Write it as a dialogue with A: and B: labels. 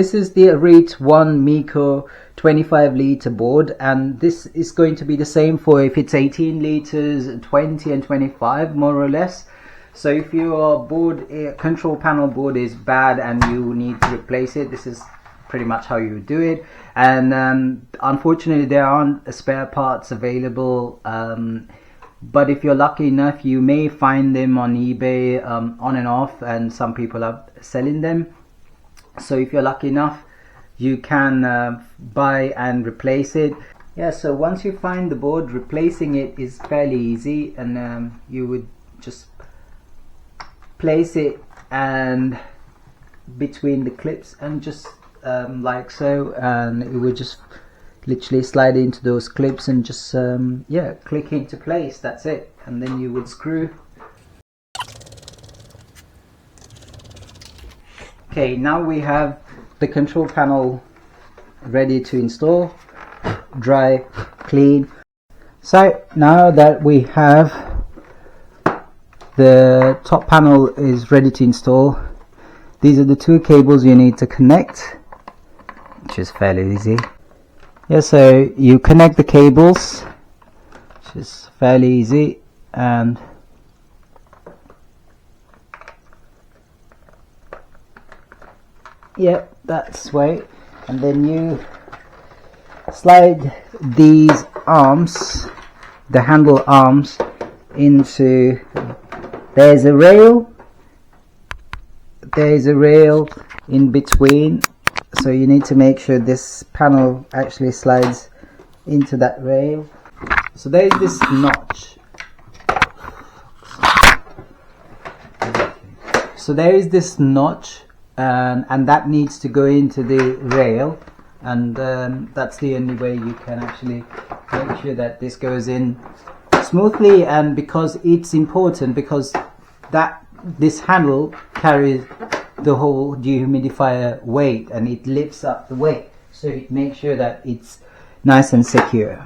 A: This is the Arete One Meaco 25-litre board, and this is going to be the same for if it's 18 litres, 20 and 25 more or less. So if your board, control panel board is bad and you need to replace it, this is pretty much how you do it. And unfortunately there aren't spare parts available, but if you're lucky enough you may find them on eBay, on and off, and some people are selling them. So if you're lucky enough you can buy and replace it. Yeah, so once you find the board, replacing it is fairly easy, and you would just place it and between the clips and just like so, and it would just literally slide into those clips and just yeah, click into place. That's it. And then you would screw. Okay, now we have the control panel ready to install, dry, clean. So now that we have the top panel is ready to install, these are the two cables you need to connect, which is fairly easy. Yeah, so you connect the cables, which is fairly easy, and yep, that's way. And then you slide these arms, the handle arms, into, there's a rail in between, so you need to make sure this panel actually slides into that rail. So there's this notch. So there is this notch, and that needs to go into the rail, and that's the only way you can actually make sure that this goes in smoothly. And because it's important, because this handle carries the whole dehumidifier weight and it lifts up the weight, so it makes sure that it's nice and secure.